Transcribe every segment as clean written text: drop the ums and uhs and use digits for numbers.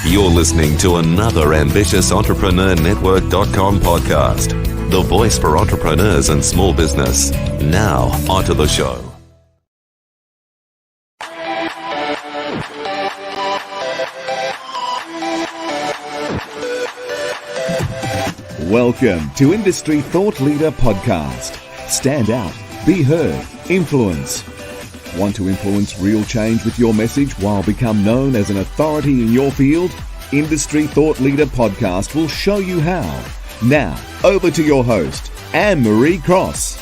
You're listening to another ambitious Entrepreneur Network.com podcast, the voice for entrepreneurs and small business. Now, onto the show. Welcome to Industry Thought Leader Podcast. Stand out, be heard, influence. Want to influence real change with your message while become known as an authority in your field? Industry Thought Leader Podcast will show you how. Now, over to your host, Anne-Marie Cross.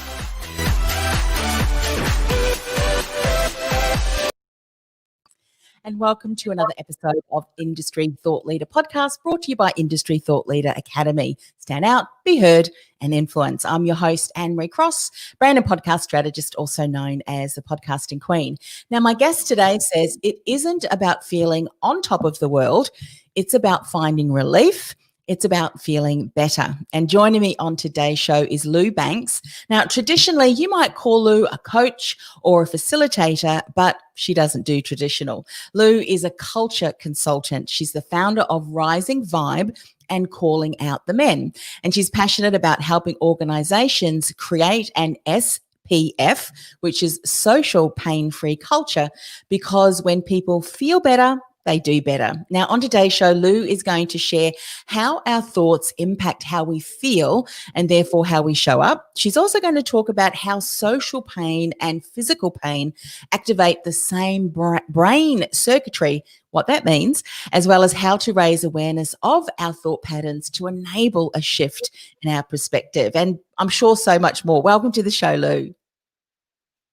And welcome to another episode of Industry Thought Leader Podcast, brought to you by Industry Thought Leader Academy. Stand out, be heard, and influence. I'm your host, Anne-Marie Cross, brand and podcast strategist, also known as the podcasting queen. Now, my guest today says it isn't about feeling on top of the world. It's about finding relief. It's about feeling better. And joining me on today's show is Lou Banks. Now, traditionally, you might call Lou a coach or a facilitator, but she doesn't do traditional. Lou is a culture consultant. She's the founder of Rising Vibe and Calling Out the Men. And she's passionate about helping organizations create an SPF, which is social pain-free culture, because when people feel better, they do better. Now, on today's show, Lou is going to share how our thoughts impact how we feel and therefore how we show up. She's also going to talk about how social pain and physical pain activate the same brain circuitry, what that means, as well as how to raise awareness of our thought patterns to enable a shift in our perspective. And I'm sure so much more. Welcome to the show, Lou.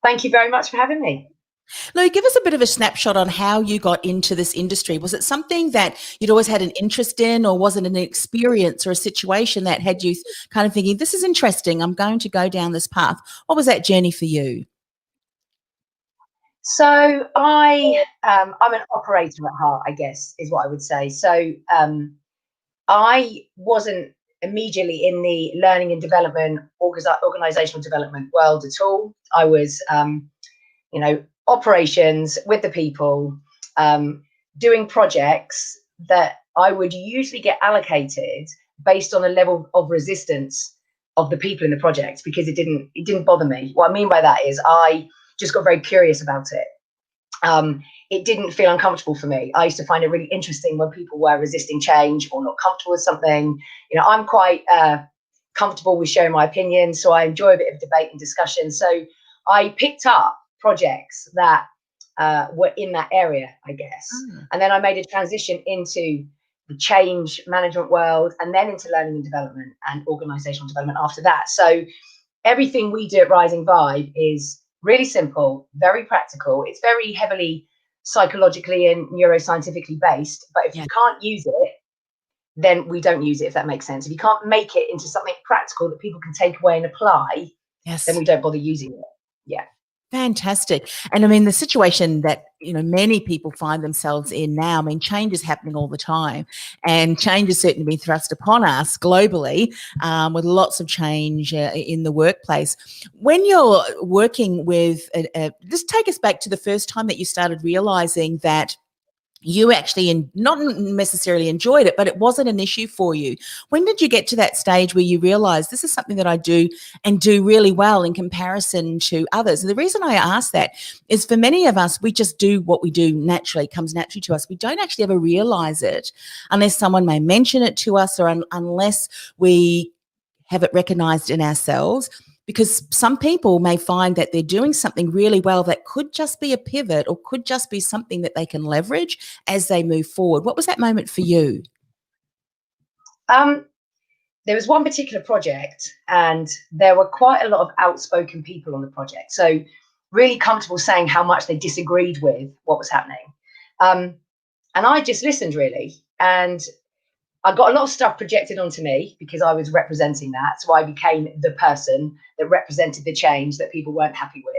Thank you very much for having me. Lou, give us a bit of a snapshot on how you got into this industry. Was it something that you'd always had an interest in, or was it an experience or a situation that had you kind of thinking, this is interesting, I'm going to go down this path? What was that journey for you? So I'm an operator at heart, I guess, is what I would say. So I wasn't immediately in the learning and development, organizational development world at all. I was, operations with the people, doing projects that I would usually get allocated based on a level of resistance of the people in the project, because it didn't bother me. What I mean by that is I just got very curious about it. It didn't feel uncomfortable for me. I used to find it really interesting when people were resisting change or not comfortable with something. I'm quite comfortable with sharing my opinion, so I enjoy a bit of debate and discussion. So I picked up projects that were in that area, I guess. And then I made a transition into the change management world, and then into learning and development and organizational development after that. So everything we do at Rising Vibe is really simple, very practical. It's very heavily psychologically and neuroscientifically based. But if you can't use it, then we don't use it, if that makes sense. If you can't make it into something practical that people can take away and apply, then we don't bother using it. Yeah. Fantastic. And I mean, the situation that, many people find themselves in now, change is happening all the time, and change has certainly been thrust upon us globally, with lots of change in the workplace. When you're working with, just take us back to the first time that you started realizing that you actually not necessarily enjoyed it, but it wasn't an issue for you. When did you get to that stage where you realized this is something that I do and do really well in comparison to others? And the reason I ask that is, for many of us, we just do what we do naturally, comes naturally to us. We don't actually ever realize it unless someone may mention it to us, or unless we have it recognized in ourselves. Because some people may find that they're doing something really well that could just be a pivot, or could just be something that they can leverage as they move forward. What was that moment for you? There was one particular project, and there were quite a lot of outspoken people on the project. So really comfortable saying how much they disagreed with what was happening. And I just listened, really. And I got a lot of stuff projected onto me because I was representing that. So I became the person that represented the change that people weren't happy with.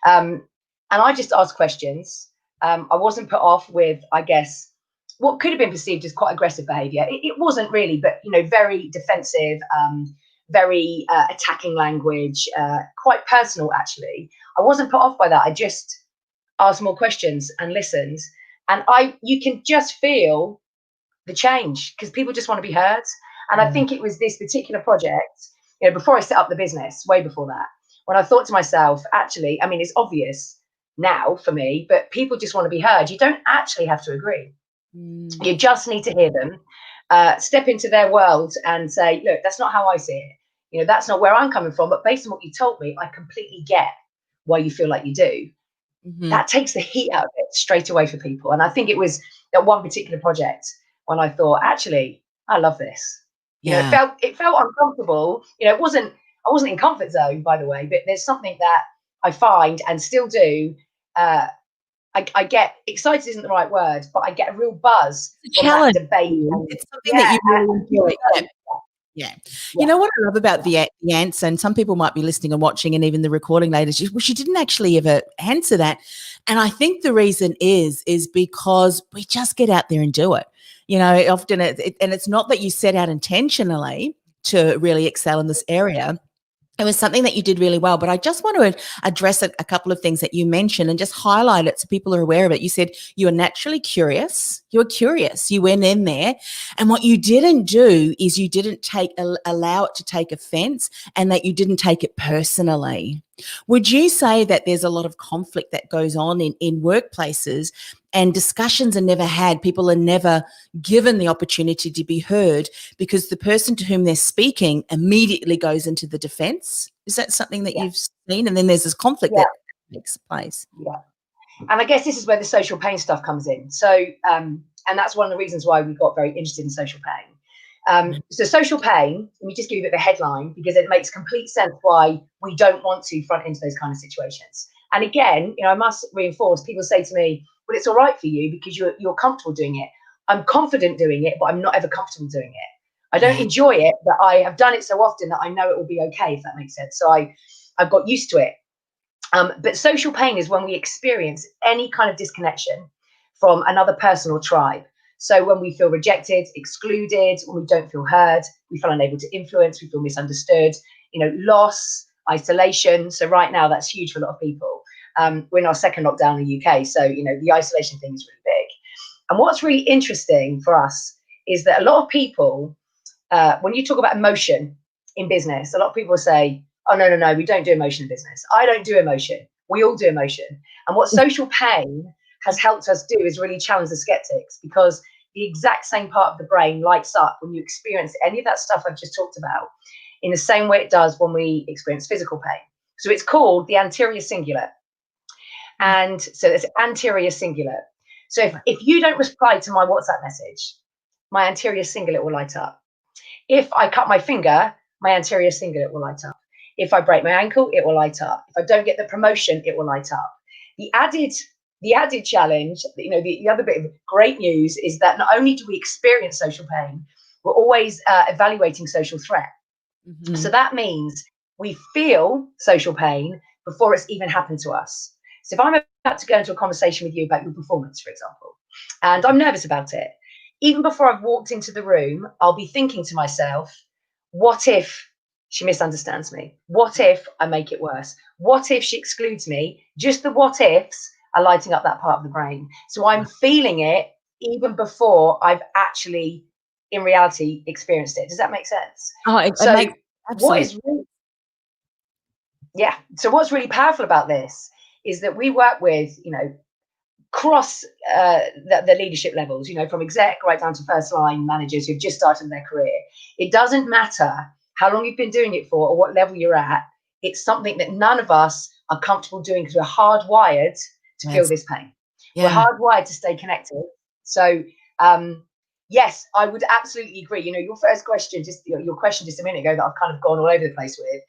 And I just asked questions. I wasn't put off with, I guess, what could have been perceived as quite aggressive behavior. It wasn't really, but, very defensive, very attacking language, quite personal, actually. I wasn't put off by that. I just asked more questions and listened. And you can just feel the change, because people just want to be heard. And I think it was this particular project, before I set up the business, way before that, when I thought to myself, actually, I mean, it's obvious now for me, but people just want to be heard. You don't actually have to agree. You just need to hear them, step into their world and say, look, that's not how I see it. That's not where I'm coming from, but based on what you told me, I completely get why you feel like you do. That takes the heat out of it straight away for people. And I think it was that one particular project when I thought, actually, I love this. It felt uncomfortable. I wasn't in comfort zone, by the way, but there's something that I find and still do. I get excited isn't the right word, but I get a real buzz from that debate. It's something that you really enjoy. Yeah. You know what I love about the answer, and some people might be listening and watching and even the recording later, she didn't actually ever answer that. And I think the reason is because we just get out there and do it. Often and it's not that you set out intentionally to really excel in this area. It was something that you did really well, but I just want to address a couple of things that you mentioned and just highlight it so people are aware of it. You said you are naturally curious. You were curious. You went in there, and what you didn't do is you didn't allow it to take offense, and that you didn't take it personally. Would you say that there's a lot of conflict that goes on in workplaces, and discussions are never had? People are never given the opportunity to be heard because the person to whom they're speaking immediately goes into the defense? Is that something that you've seen? And then there's this conflict that takes place. Yeah. And I guess this is where the social pain stuff comes in. So, and that's one of the reasons why we got very interested in social pain. So social pain, let me just give you a bit of a headline, because it makes complete sense why we don't want to front into those kind of situations. And again, I must reinforce, people say to me, well, it's all right for you because you're comfortable doing it. I'm confident doing it, but I'm not ever comfortable doing it. I don't enjoy it, but I have done it so often that I know it will be okay, if that makes sense. So I've got used to it. But social pain is when we experience any kind of disconnection from another person or tribe. So when we feel rejected, excluded, when we don't feel heard, we feel unable to influence, we feel misunderstood, loss, isolation. So right now, that's huge for a lot of people. We're in our second lockdown in the UK. So, the isolation thing is really big. And what's really interesting for us is that a lot of people, when you talk about emotion in business, a lot of people say, oh, no, we don't do emotion in business. I don't do emotion. We all do emotion. And what social pain has helped us do is really challenge the skeptics, because the exact same part of the brain lights up when you experience any of that stuff I've just talked about, in the same way it does when we experience physical pain. So it's called the anterior cingulate. And so it's anterior cingulate. So if you don't reply to my WhatsApp message, my anterior cingulate will light up. If I cut my finger, my anterior cingulate will light up. If I break my ankle, it will light up. If I don't get the promotion, it will light up. The added challenge, the other bit of great news is that not only do we experience social pain, we're always evaluating social threat. So that means we feel social pain before it's even happened to us. So if I'm about to go into a conversation with you about your performance, for example, and I'm nervous about it, even before I've walked into the room, I'll be thinking to myself, what if she misunderstands me? What if I make it worse? What if she excludes me? Just the what ifs are lighting up that part of the brain. So I'm feeling it even before I've actually, in reality, experienced it. Does that make sense? Oh, it makes absolutely. So what's really powerful about this is that we work with, cross the leadership levels, from exec right down to first line managers who've just started their career. It doesn't matter how long you've been doing it for or what level you're at. It's something that none of us are comfortable doing because we're hardwired to feel this pain. We're hardwired to stay connected. So yes, I would absolutely agree. Your first question, your question just a minute ago that I've kind of gone all over the place with.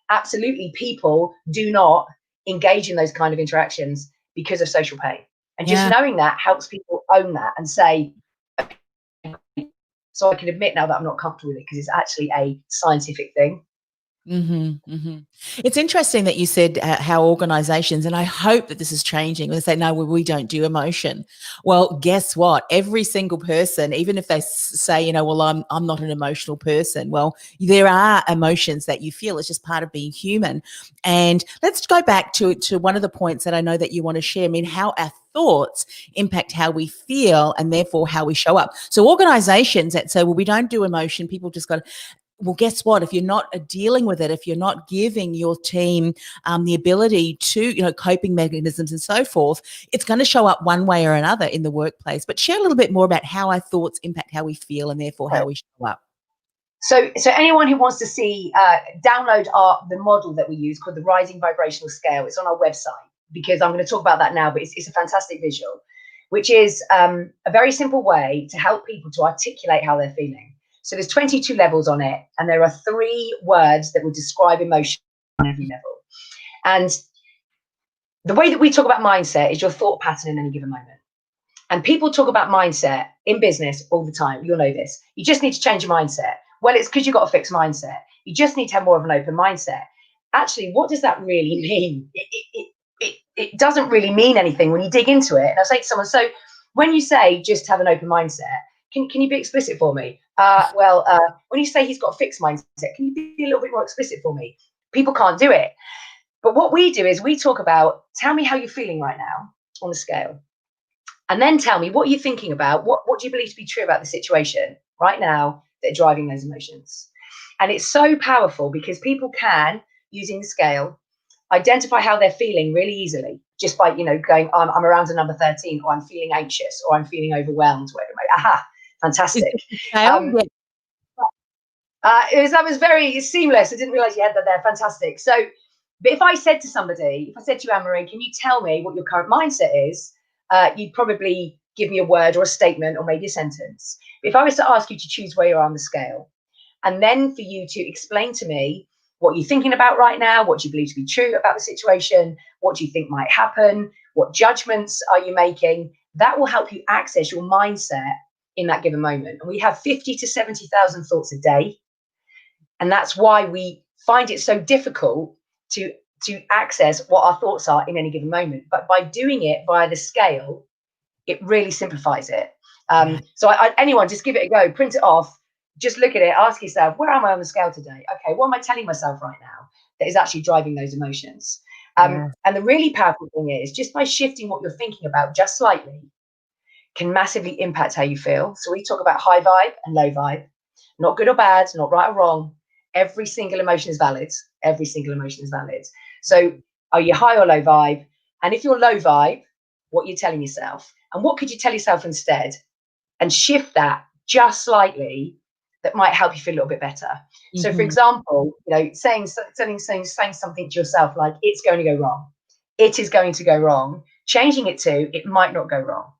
Absolutely, people do not engage in those kind of interactions because of social pain. And just knowing that helps people own that and say, so I can admit now that I'm not comfortable with it because it's actually a scientific thing. It's interesting that you said how organizations, and I hope that this is changing, they say, no, we don't do emotion. Well, guess what? Every single person, even if they say, well, I'm not an emotional person. Well, there are emotions that you feel. It's just part of being human. And let's go back to one of the points that I know that you want to share. I mean, how our thoughts impact how we feel and therefore how we show up. So organizations that say, well, we don't do emotion, people just got to, well, guess what? If you're not dealing with it, if you're not giving your team the ability to, coping mechanisms and so forth, it's going to show up one way or another in the workplace. But share a little bit more about how our thoughts impact how we feel and therefore how we show up. So anyone who wants to see, download the model that we use called the Rising Vibrational Scale. It's on our website, because I'm going to talk about that now, but it's a fantastic visual, which is a very simple way to help people to articulate how they're feeling. So there's 22 levels on it, and there are 3 words that will describe emotion on every level. And the way that we talk about mindset is your thought pattern in any given moment. And people talk about mindset in business all the time. You'll know this. You just need to change your mindset. Well, it's because you've got a fixed mindset. You just need to have more of an open mindset. Actually, what does that really mean? It doesn't really mean anything when you dig into it. And I say to someone, so when you say just have an open mindset, can you be explicit for me? When you say he's got a fixed mindset, can you be a little bit more explicit for me? People can't do it. But what we do is we talk about, tell me how you're feeling right now on the scale. And then tell me, what are you thinking about? What do you believe to be true about the situation right now that are driving those emotions? And it's so powerful because people can, using the scale, identify how they're feeling really easily, just by, going, I'm around a number 13, or I'm feeling anxious, or I'm feeling overwhelmed, whatever. Aha, fantastic. That was very seamless. I didn't realize you had that there. Fantastic. So, but if I said to you, Anne-Marie, can you tell me what your current mindset is? You'd probably give me a word or a statement or maybe a sentence. But if I was to ask you to choose where you are on the scale, and then for you to explain to me what you're thinking about right now, what do you believe to be true about the situation, what do you think might happen, what judgments are you making, that will help you access your mindset in that given moment. And we have 50 to 70,000 thoughts a day. And that's why we find it so difficult to access what our thoughts are in any given moment. But by doing it via the scale, it really simplifies it. So anyone, just give it a go, print it off, just look at it, ask yourself, where am I on the scale today? Okay, what am I telling myself right now that is actually driving those emotions? And the really powerful thing is, just by shifting what you're thinking about just slightly can massively impact how you feel. So we talk about high vibe and low vibe, not good or bad, not right or wrong. Every single emotion is valid. Every single emotion is valid. So are you high or low vibe? And if you're low vibe, what you're telling yourself, and what could you tell yourself instead? And shift that just slightly, that might help you feel a little bit better. Mm-hmm. So for example, saying something to yourself like, it's going to go wrong. It is going to go wrong. Changing it to, it might not go wrong.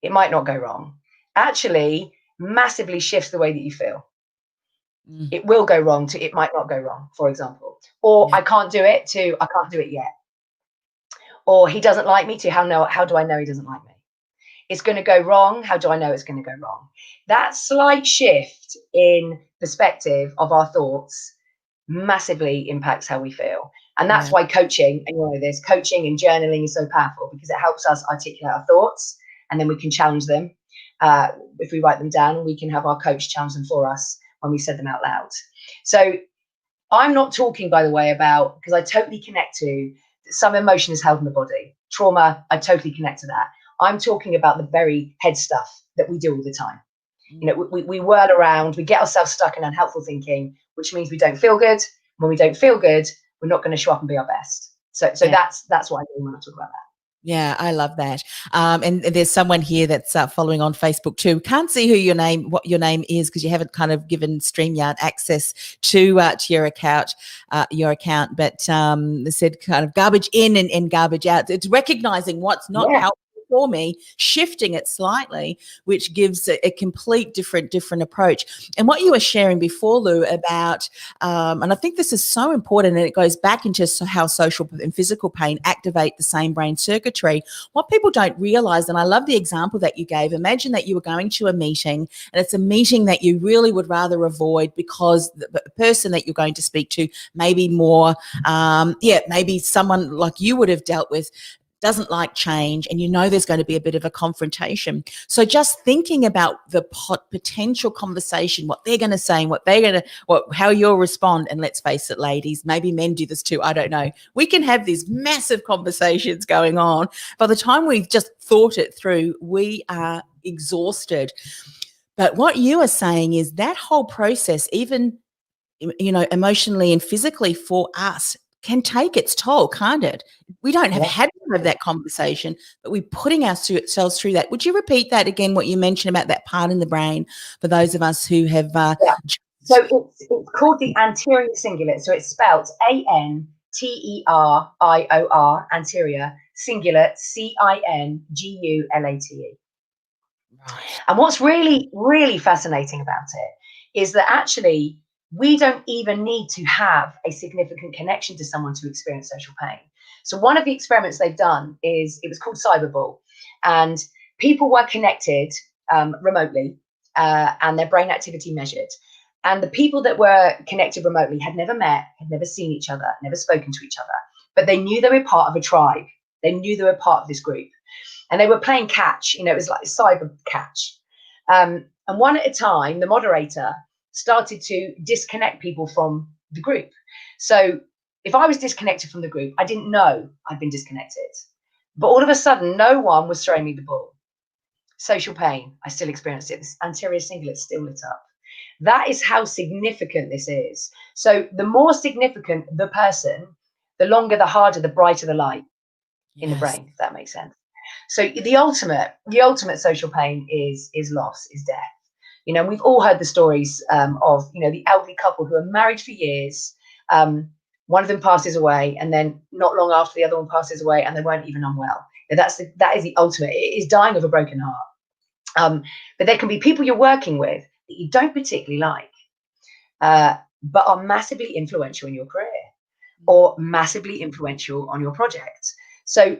It might not go wrong. Actually massively shifts the way that you feel. Mm. It will go wrong to, it might not go wrong, for example. Or I can't do it to, I can't do it yet. Or he doesn't like me to, how do I know he doesn't like me? It's going to go wrong. How do I know it's going to go wrong? That slight shift in perspective of our thoughts massively impacts how we feel. And that's why coaching, and this coaching and journaling is so powerful, because it helps us articulate our thoughts, and then we can challenge them. If we write them down, we can have our coach challenge them for us when we said them out loud. So I'm not talking, by the way, about, because I totally connect to some emotion is held in the body. Trauma, I totally connect to that. I'm talking about the very head stuff that we do all the time. We whirl around, we get ourselves stuck in unhelpful thinking, which means we don't feel good. When we don't feel good, we're not going to show up and be our best. So that's what I mean when I talk about that. Yeah, I love that. And there's someone here that's following on Facebook too. Can't see what your name is, because you haven't kind of given StreamYard access to your account. But they said kind of garbage in and garbage out. It's recognizing what's not helpful for me, shifting it slightly, which gives a complete different approach. And what you were sharing before, Lou, about, and I think this is so important, and it goes back into how social and physical pain activate the same brain circuitry. What people don't realize, and I love the example that you gave, imagine that you were going to a meeting, and it's a meeting that you really would rather avoid because the person that you're going to speak to maybe more, maybe someone like you would have dealt with doesn't like change, and you know there's going to be a bit of a confrontation. So just thinking about the potential conversation, what they're going to say, how you'll respond. And let's face it, ladies, maybe men do this too, I don't know. We can have these massive conversations going on. By the time we've just thought it through, we are exhausted. But what you are saying is that whole process, even, emotionally and physically for us, can take its toll, can't it? We don't have had to have that conversation, but we're putting ourselves through that. Would you repeat that again, what you mentioned about that part in the brain for those of us who have... So it's called the anterior cingulate. So it's spelled ANTERIOR, anterior, cingulate, CINGULATE. Right. And what's really, really fascinating about it is that actually we don't even need to have a significant connection to someone to experience social pain. So one of the experiments they've done it was called Cyberball, and people were connected remotely and their brain activity measured. And the people that were connected remotely had never met, had never seen each other, never spoken to each other, but they knew they were part of a tribe. They knew they were part of this group, and they were playing catch. It was like cyber catch. And one at a time, the moderator started to disconnect people from the group. So if I was disconnected from the group, I didn't know I'd been disconnected. But all of a sudden, no one was throwing me the ball. Social pain, I still experienced it. This anterior cingulate still lit up. That is how significant this is. So the more significant the person, the longer, the harder, the brighter the light in the brain, if that makes sense. So the ultimate social pain is loss, is death. We've all heard the stories of, the elderly couple who are married for years. One of them passes away, and then not long after, the other one passes away, and they weren't even unwell. That is the ultimate. It is dying of a broken heart. But there can be people you're working with that you don't particularly like, but are massively influential in your career or massively influential on your project. So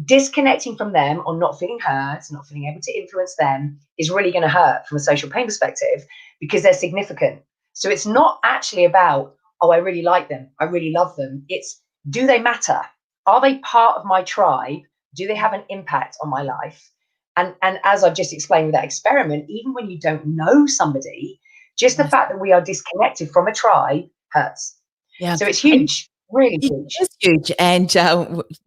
disconnecting from them or not feeling heard, not feeling able to influence them is really going to hurt from a social pain perspective, because they're significant. So it's not actually about, oh, I really like them, I really love them. It's, do they matter? Are they part of my tribe? Do they have an impact on my life? And as I've just explained with that experiment, even when you don't know somebody, just the fact that we are disconnected from a tribe hurts. Yeah. So it's huge. Really huge. It's huge. And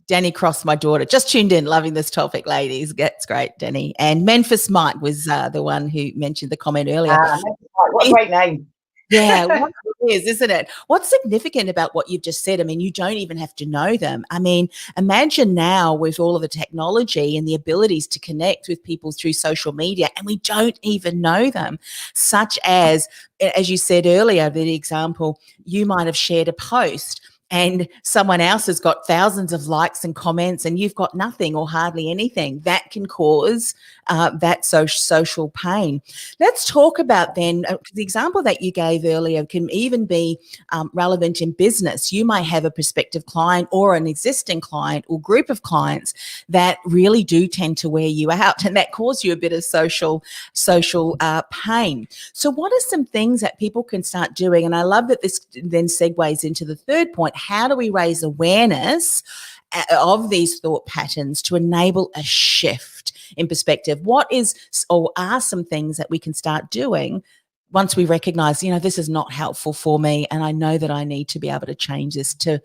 Danny Cross, my daughter, just tuned in, loving this topic, ladies. That's great, Danny. And Memphis Mike was the one who mentioned the comment earlier. What a great name. Yeah, what it is, isn't it? What's significant about what you've just said? I mean, you don't even have to know them. I mean, imagine now with all of the technology and the abilities to connect with people through social media, and we don't even know them, such as you said earlier, the example, you might have shared a post and someone else has got thousands of likes and comments and you've got nothing or hardly anything. That can cause that social pain. Let's talk about then the example that you gave earlier can even be relevant in business. You might have a prospective client or an existing client or group of clients that really do tend to wear you out, and that cause you a bit of social pain. So what are some things that people can start doing? And I love that this then segues into the third point. How do we raise awareness of these thought patterns to enable a shift in perspective? What is or are some things that we can start doing once we recognize, this is not helpful for me, and I know that I need to be able to change this so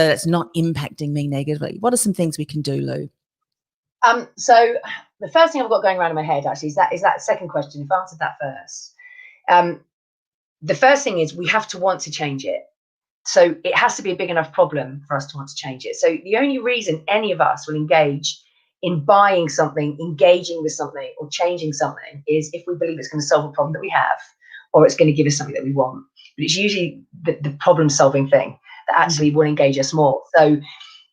that it's not impacting me negatively? What are some things we can do, Lou? So the first thing I've got going around in my head actually is that second question. If I answered that first, the first thing is we have to want to change it. So it has to be a big enough problem for us to want to change it. So the only reason any of us will engage in buying something, engaging with something, or changing something is if we believe it's going to solve a problem that we have, or it's going to give us something that we want. But it's usually the problem-solving thing that actually will engage us more. So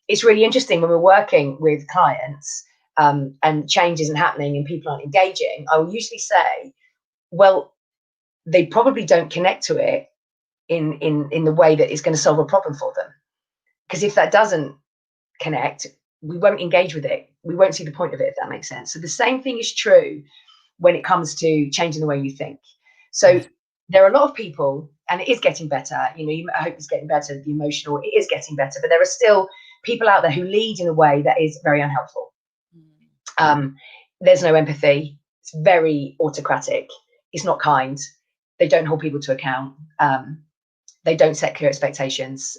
it's really interesting when we're working with clients and change isn't happening and people aren't engaging, I will usually say, well, they probably don't connect to it in the way that is going to solve a problem for them. Because if that doesn't connect, we won't engage with it. We won't see the point of it, if that makes sense. So the same thing is true when it comes to changing the way you think. So there are a lot of people, and it is getting better. I hope it's getting better. The emotional, it is getting better, but there are still people out there who lead in a way that is very unhelpful. There's no empathy. It's very autocratic. It's not kind. They don't hold people to account. They don't set clear expectations.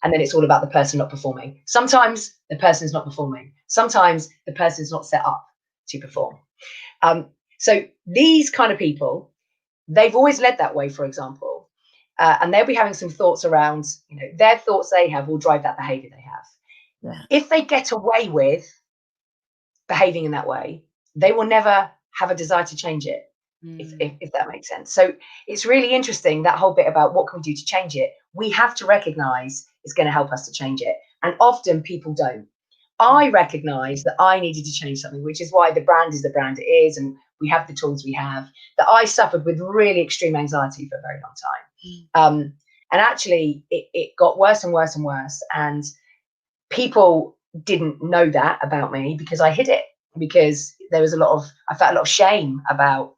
And then it's all about the person not performing. Sometimes the person's not performing. Sometimes the person's not set up to perform. So these kind of people, they've always led that way, for example. And they'll be having some thoughts around, their thoughts they have will drive that behavior they have. Yeah. If they get away with behaving in that way, they will never have a desire to change it. If that makes sense. So it's really interesting, that whole bit about what can we do to change it. We have to recognize it's going to help us to change it. And often people don't. I recognize that I needed to change something, which is why the brand is the brand it is. And we have the tools we have, that I suffered with really extreme anxiety for a very long time. And actually it got worse and worse and worse. And people didn't know that about me because I hid it, because there was I felt a lot of shame about,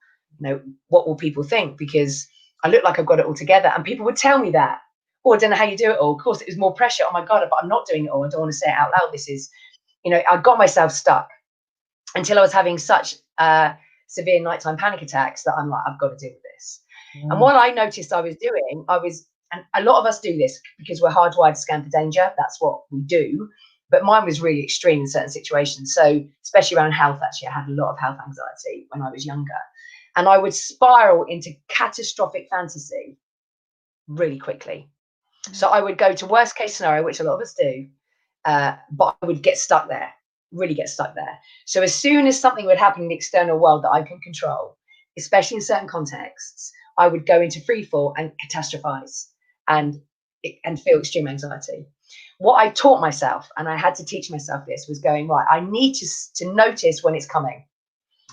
what will people think, because I look like I've got it all together, and people would tell me that. I don't know how you do it all. Of course, it was more pressure. Oh my God, but I'm not doing it all. I don't want to say it out loud. This is, I got myself stuck until I was having such severe nighttime panic attacks that I'm like, I've got to deal with this. And what I noticed I was doing, and a lot of us do this because we're hardwired to scan for danger. That's what we do. But mine was really extreme in certain situations. So especially around health, actually, I had a lot of health anxiety when I was younger. And I would spiral into catastrophic fantasy really quickly. So I would go to worst case scenario, which a lot of us do, but I would get stuck there, really get stuck there. So as soon as something would happen in the external world that I can control, especially in certain contexts, I would go into free fall and catastrophize and feel extreme anxiety. What I taught myself, and I had to teach myself this, was going, right, I need to notice when it's coming.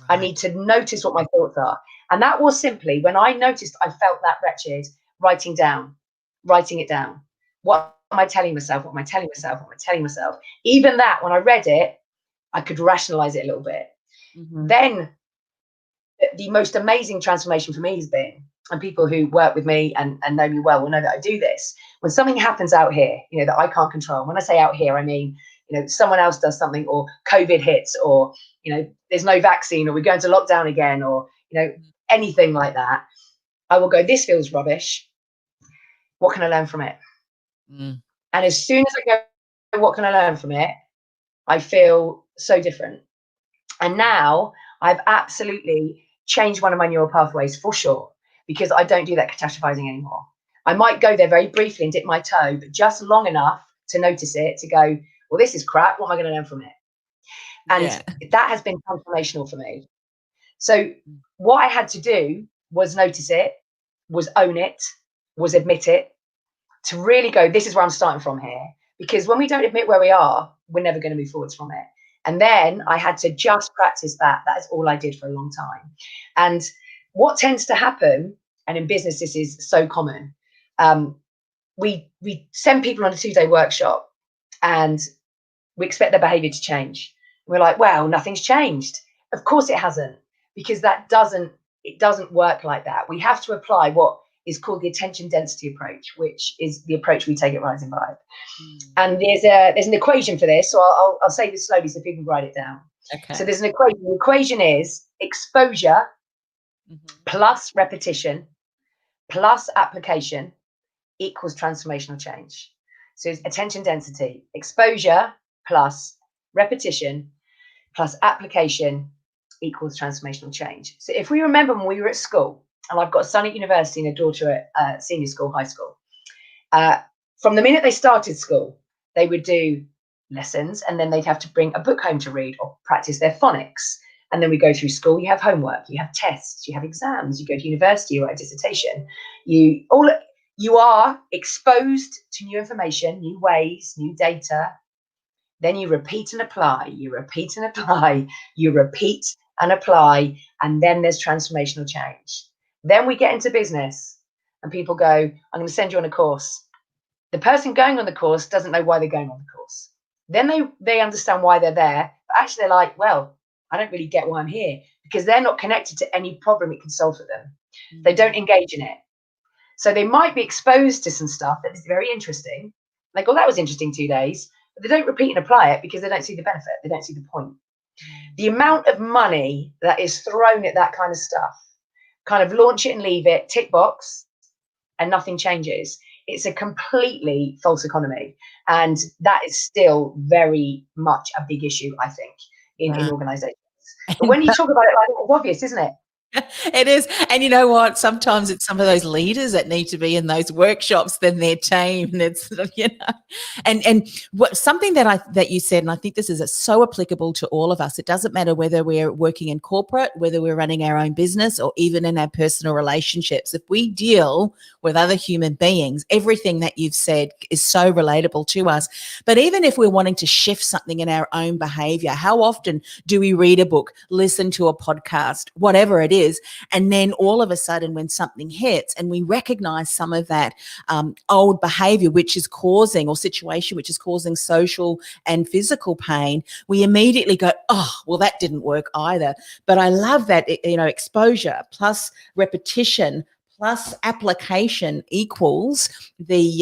I need to notice what my thoughts are. And that was simply when I noticed I felt that wretched, writing it down. What am I telling myself? What am I telling myself? What am I telling myself? Even that, when I read it, I could rationalize it a little bit. Then the most amazing transformation for me has been, and people who work with me and know me well will know that I do this, when something happens out here, that I can't control. When I say out here, I mean, someone else does something, or COVID hits, or, there's no vaccine, or we go into lockdown again, or, anything like that. I will go, this feels rubbish. What can I learn from it? And as soon as I go, what can I learn from it? I feel so different. And now I've absolutely changed one of my neural pathways for sure, because I don't do that catastrophizing anymore. I might go there very briefly and dip my toe, but just long enough to notice it, to go, well, this is crap. What am I going to learn from it? And that has been transformational for me. So what I had to do was notice it, was own it, was admit it, to really go, this is where I'm starting from here. Because when we don't admit where we are, we're never going to move forwards from it. And then I had to just practice that. That is all I did for a long time. And what tends to happen, and in business this is so common, we send people on a 2-day workshop and we expect their behavior to change. We're like, well, nothing's changed. Of course it hasn't, because it doesn't work like that. We have to apply what is called the attention density approach, which is the approach we take at Rising Vibe. And there's an equation for this. So I'll say this slowly so people can write it down. Okay. So there's an equation. The equation is exposure plus repetition plus application equals transformational change. So it's attention density, exposure plus repetition plus application equals transformational change. So if we remember when we were at school, and I've got a son at university and a daughter at senior school, high school, from the minute they started school, they would do lessons, and then they'd have to bring a book home to read or practice their phonics. And then we go through school, you have homework, you have tests, you have exams, you go to university, you write a dissertation. You are exposed to new information, new ways, new data, Then you repeat and apply, you repeat and apply, you repeat and apply, and then there's transformational change. Then we get into business and people go, I'm going to send you on a course. The person going on the course doesn't know why they're going on the course. Then they understand why they're there, but actually they're like, well, I don't really get why I'm here, because they're not connected to any problem it can solve for them. They don't engage in it. So they might be exposed to some stuff that is very interesting. Like, oh, that was interesting 2 days. But they don't repeat and apply it because they don't see the benefit. They don't see the point. The amount of money that is thrown at that kind of stuff, kind of launch it and leave it, tick box, and nothing changes. It's a completely false economy. And that is still very much a big issue, I think, in organizations. But when you talk about it like that, it's obvious, isn't it? It is. And you know what? Sometimes it's some of those leaders that need to be in those workshops than their team. And it's, you know, and what, something that you said, and I think this is so applicable to all of us. It doesn't matter whether we're working in corporate, whether we're running our own business, or even in our personal relationships. If we deal with other human beings, everything that you've said is so relatable to us. But even if we're wanting to shift something in our own behavior, how often do we read a book, listen to a podcast, whatever it is, and then all of a sudden when something hits and we recognize some of that old behavior which is causing, or situation which is causing social and physical pain, we immediately go, oh, well, that didn't work either. But I love that, you know, exposure plus repetition plus application equals the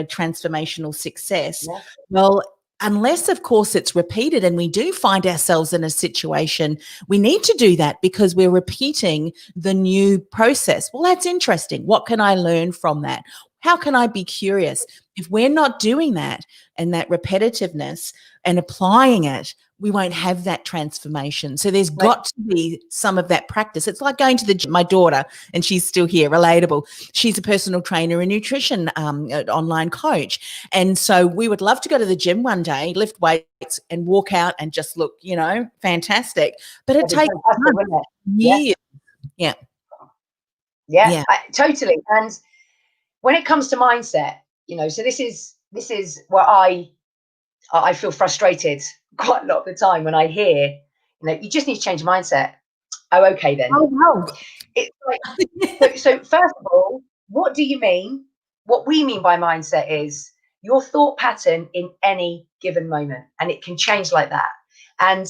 transformational success. Yeah. Well, unless, of course, it's repeated and we do find ourselves in a situation, we need to do that because we're repeating the new process. Well, that's interesting. What can I learn from that? How can I be curious? If we're not doing that and that repetitiveness and applying it, we won't have that transformation. So there's got to be some of that practice. It's like going to the gym. My daughter, and she's still here, relatable. She's a personal trainer and nutrition online coach. And so we would love to go to the gym one day, lift weights and walk out and just look, you know, fantastic. But it takes years. Yeah. Totally. And when it comes to mindset, you know, so this is where I feel frustrated quite a lot of the time when I hear, you know, you just need to change your mindset. Oh, okay then. Oh, no. It's like, so first of all, what do you mean? What we mean by mindset is your thought pattern in any given moment, and it can change like that. And,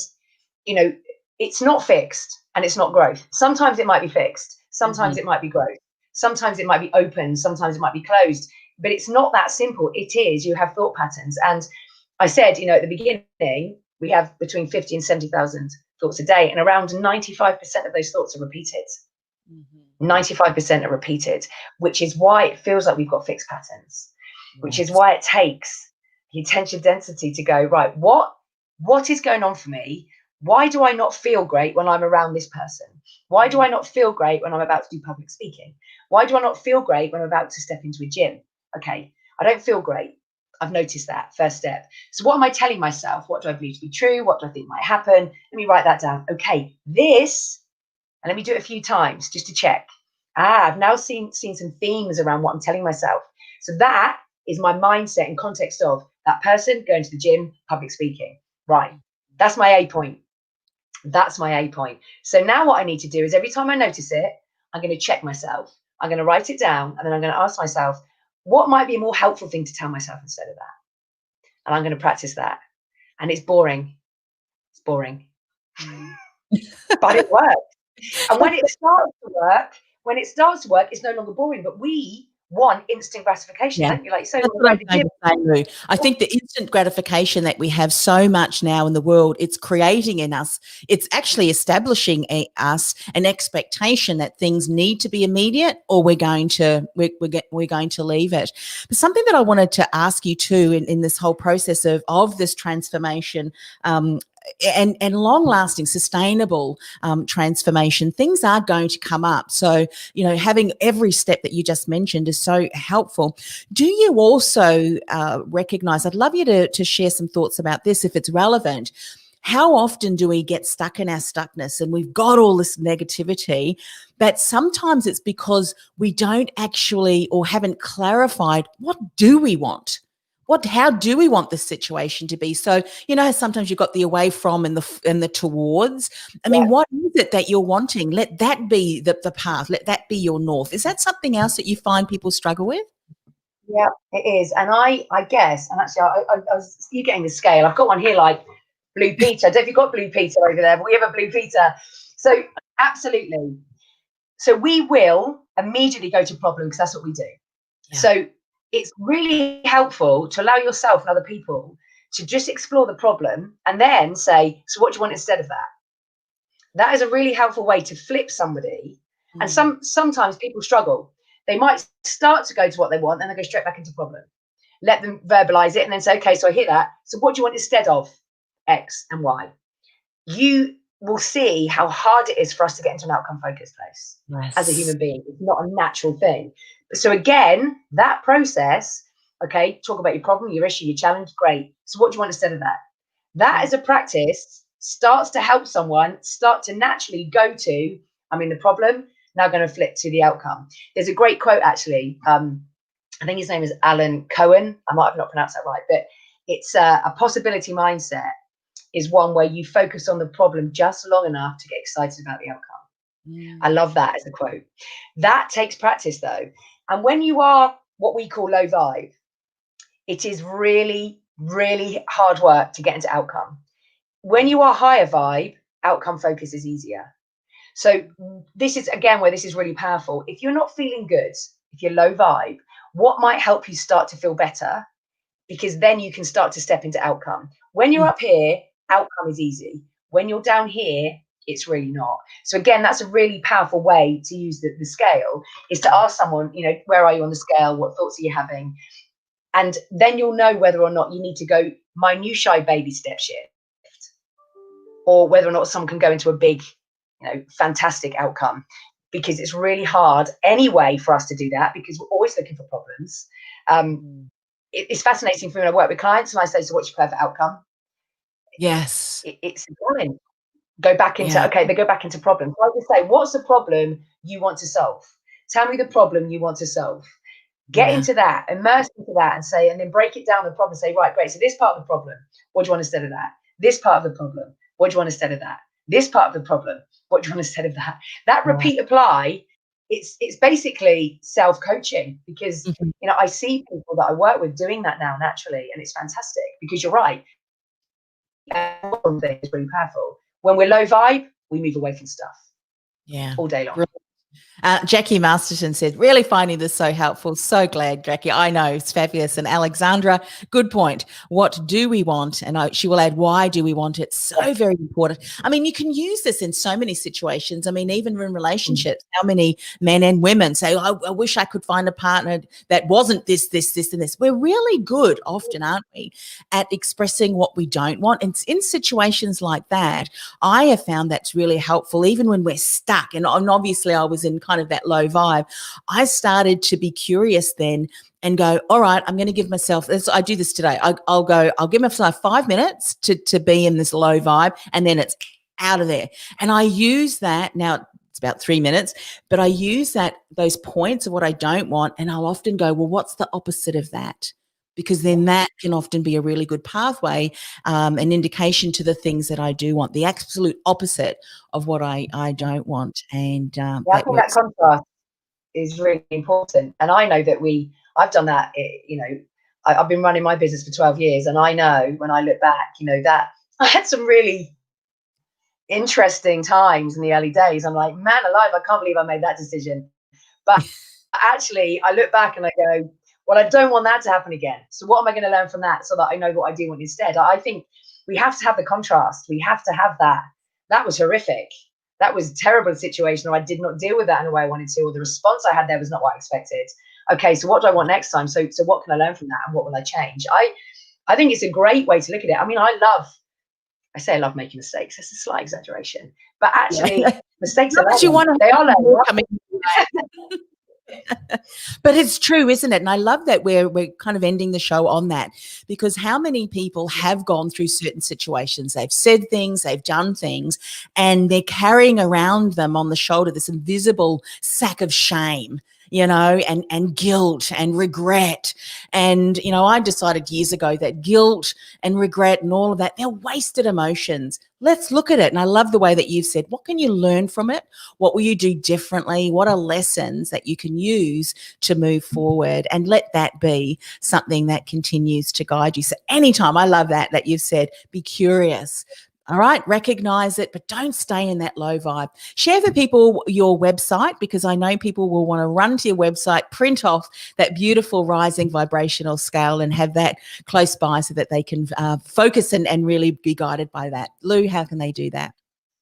you know, it's not fixed and it's not growth. Sometimes it might be fixed. Sometimes it might be growth. Sometimes it might be open. Sometimes it might be closed. But it's not that simple. It is. You have thought patterns. And I said, you know, at the beginning, we have between 50 and 70,000 thoughts a day, and around 95% of those thoughts are repeated. 95% are repeated, which is why it feels like we've got fixed patterns, which is why it takes the attention density to go, right, what is going on for me? Why do I not feel great when I'm around this person? Why do I not feel great when I'm about to do public speaking? Why do I not feel great when I'm about to step into a gym? Okay, I don't feel great. I've noticed that. First step. So what am I telling myself? What do I believe to be true? What do I think might happen? Let me write that down. Okay, this, and let me do it a few times just to check. I've now seen some themes around what I'm telling myself. So that is my mindset in context of that person going to the gym, public speaking. Right. That's my A point. That's my A point. So now what I need to do is every time I notice it, I'm going to check myself. I'm going to write it down, and then I'm going to ask myself, what might be a more helpful thing to tell myself instead of that? And I'm going to practice that. And it's boring. It's boring. But it works. And when it starts to work, it's no longer boring. But we want instant gratification, don't you? Like, so I think the instant gratification that we have so much now in the world, it's creating in us, it's actually establishing us an expectation that things need to be immediate, or we're going to leave it. But something that I wanted to ask you too in this whole process of this transformation, and long-lasting, sustainable transformation, things are going to come up. So, you know, having every step that you just mentioned is so helpful. Do you also recognize, I'd love you to share some thoughts about this if it's relevant, how often do we get stuck in our stuckness and we've got all this negativity, but sometimes it's because we don't actually or haven't clarified what do we want? how do we want this situation to be? So, sometimes you've got the away from and the towards. I mean, what is it that you're wanting? Let that be the path. Let that be your north. Is that something else that you find people struggle with? Yeah, it is. And I guess, and actually I was, you getting the scale. I've got one here like Blue Peter. I don't know if you've got Blue Peter over there, but we have a Blue Peter. So absolutely. So we will immediately go to problem because that's what we do. Yeah. So it's really helpful to allow yourself and other people to just explore the problem and then say, so what do you want instead of that? That is a really helpful way to flip somebody. And sometimes people struggle. They might start to go to what they want and then go straight back into problem. Let them verbalize it and then say, okay, so I hear that. So what do you want instead of X and Y? You will see how hard it is for us to get into an outcome focused place as a human being. It's not a natural thing. So again, that process, okay, talk about your problem, your issue, your challenge, great. So what do you want instead of that? That as a practice starts to help someone start to naturally go to, I'm in the problem, now going to flip to the outcome. There's a great quote actually. I think his name is Alan Cohen. I might have not pronounced that right, but it's a possibility mindset is one where you focus on the problem just long enough to get excited about the outcome. I love that as a quote. That takes practice though. And when you are what we call low vibe, it is really, really hard work to get into outcome. When you are higher vibe, outcome focus is easier. So this is, again, where this is really powerful. If you're not feeling good, if you're low vibe, what might help you start to feel better? Because then you can start to step into outcome. When you're up here, outcome is easy. When you're down here, it's really not. So again, that's a really powerful way to use the scale, is to ask someone, where are you on the scale? What thoughts are you having? And then you'll know whether or not you need to go minutiae baby step shift, or whether or not someone can go into a big, fantastic outcome, because it's really hard anyway for us to do that because we're always looking for problems. It's fascinating for me when I work with clients and I say, so what's your perfect outcome? Yes. It's important. Go back into, okay, they go back into problems. So I just say, what's the problem you want to solve? Tell me the problem you want to solve. Get into that, immerse into that, and say, and then break it down the problem. Say, right, great. So this part of the problem, what do you want instead of that? This part of the problem, what do you want instead of that? This part of the problem, what do you want instead of that? That repeat apply, it's basically self-coaching, because I see people that I work with doing that now naturally, and it's fantastic because you're right. One thing is really powerful. When we're low vibe, we move away from stuff. Yeah. All day long. Brilliant. Jackie Masterton said, really finding this so helpful. So glad, Jackie. I know, it's fabulous. And Alexandra, good point. What do we want? And she will add, why do we want it? So very important. I mean, you can use this in so many situations. I mean, even in relationships, how many men and women say, I wish I could find a partner that wasn't this, and this. We're really good often, aren't we, at expressing what we don't want. And in situations like that, I have found that's really helpful, even when we're stuck. And obviously I was in kind of that low vibe. I started to be curious then and go, all right, I'm going to give myself this. I do this today. I'll give myself 5 minutes to be in this low vibe, and then it's out of there. And I use that now. It's about 3 minutes, but I use those points of what I don't want. And I'll often go, well, what's the opposite of that? Because then that can often be a really good pathway, an indication to the things that I do want, the absolute opposite of what I don't want. And I think that contrast is really important. And I know that I've done that, I've been running my business for 12 years. And I know when I look back, that I had some really interesting times in the early days. I'm like, man alive, I can't believe I made that decision. But actually, I look back and I go, well, I don't want that to happen again. So what am I going to learn from that so that I know what I do want instead? I think we have to have the contrast. We have to have that. That was horrific. That was a terrible situation, or I did not deal with that in the way I wanted to, or the response I had there was not what I expected. Okay, so what do I want next time? So what can I learn from that, and what will I change? I think it's a great way to look at it. I mean, I love making mistakes. That's a slight exaggeration. But actually, mistakes are learning. They are learning. But it's true, isn't it? And I love that we're kind of ending the show on that, because how many people have gone through certain situations? They've said things, they've done things, and they're carrying around them on the shoulder this invisible sack of shame. and guilt and regret. And, I decided years ago that guilt and regret and all of that, they're wasted emotions. Let's look at it. And I love the way that you've said, what can you learn from it? What will you do differently? What are lessons that you can use to move forward? And let that be something that continues to guide you. So anytime, I love that you've said, be curious. All right, recognize it, but don't stay in that low vibe. Share for people your website, because I know people will want to run to your website, print off that beautiful rising vibrational scale and have that close by so that they can focus and really be guided by that. Lou, how can they do that?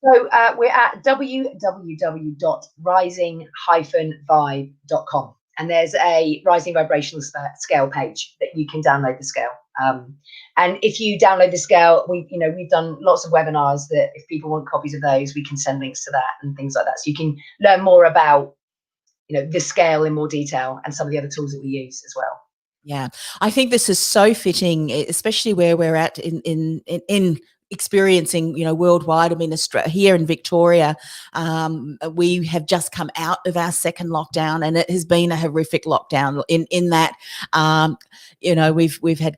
So we're at www.rising-vibe.com. And there's a rising vibrational scale page that you can download the scale. And if you download the scale, we've done lots of webinars that if people want copies of those, we can send links to that and things like that. So you can learn more about, the scale in more detail and some of the other tools that we use as well. Yeah, I think this is so fitting, especially where we're at in experiencing, worldwide. I mean, Australia, here in Victoria, we have just come out of our second lockdown, and it has been a horrific lockdown in that, we've had,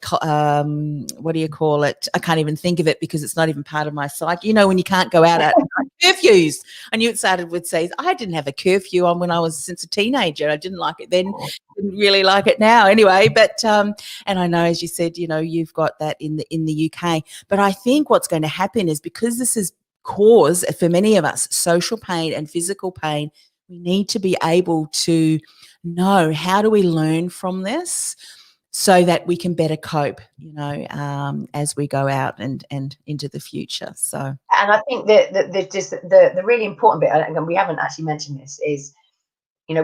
what do you call it? I can't even think of it because it's not even part of my psyche. When you can't go out at curfews. I knew it started with say, I didn't have a curfew on when I was since a teenager. I didn't like it then, didn't really like it now anyway. But, and I know, as you said, you've got that in the UK, but I think what's going to happen is, because this is cause for many of us social pain and physical pain, we need to be able to know, how do we learn from this so that we can better cope, as we go out and into the future. So, and I think that the really important bit, and we haven't actually mentioned this, is, I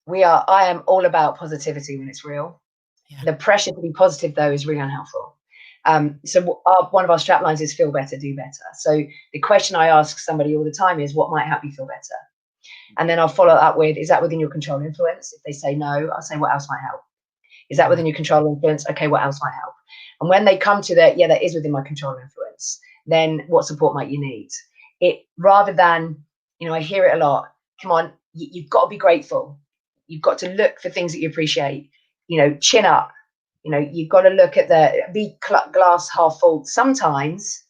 am all about positivity when it's real. Yeah. The pressure to be positive, though, is really unhelpful. So one of our strap lines is feel better, do better. So the question I ask somebody all the time is, what might help you feel better? And then I'll follow up with, is that within your control and influence? If they say no, I'll say, what else might help? Is that within your control and influence? Okay, what else might help? And when they come to that, yeah, that is within my control and influence, then what support might you need? It, rather than, I hear it a lot, come on, you've got to be grateful. You've got to look for things that you appreciate, chin up. You've got to look at the glass half full. Sometimes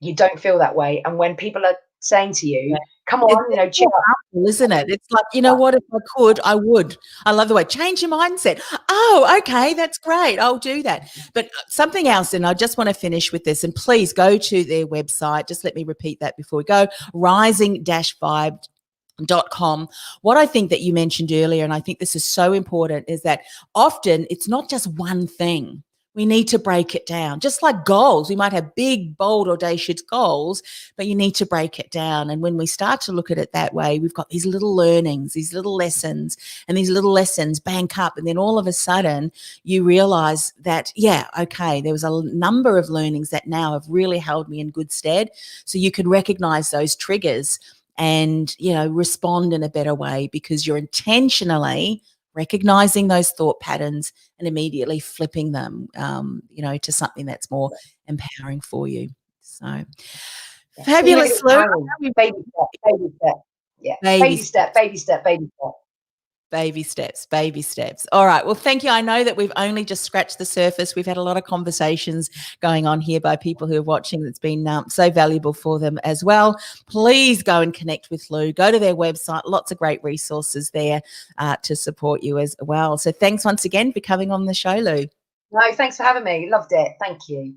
you don't feel that way. And when people are saying to you, come on, chin up. Isn't it? It's like, what, if I could, I would. I love the way, change your mindset. Oh, okay, that's great. I'll do that. But something else, and I just want to finish with this, and please go to their website. Just let me repeat that before we go. rising-vibe.com. What I think that you mentioned earlier, and I think this is so important, is that often it's not just one thing. We need to break it down. Just like goals, we might have big, bold, audacious goals, but you need to break it down. And when we start to look at it that way, we've got these little learnings, these little lessons, and these little lessons bank up. And then all of a sudden you realize that, yeah, okay, there was a number of learnings that now have really held me in good stead. So you can recognize those triggers and, respond in a better way, because you're intentionally recognizing those thought patterns and immediately flipping them, to something that's more empowering for you. So fabulous, Lou. Baby step. Yeah. Baby step. Baby steps. All right. Well, thank you. I know that we've only just scratched the surface. We've had a lot of conversations going on here by people who are watching. That's been so valuable for them as well. Please go and connect with Lou. Go to their website. Lots of great resources there to support you as well. So thanks once again for coming on the show, Lou. No, thanks for having me. Loved it. Thank you.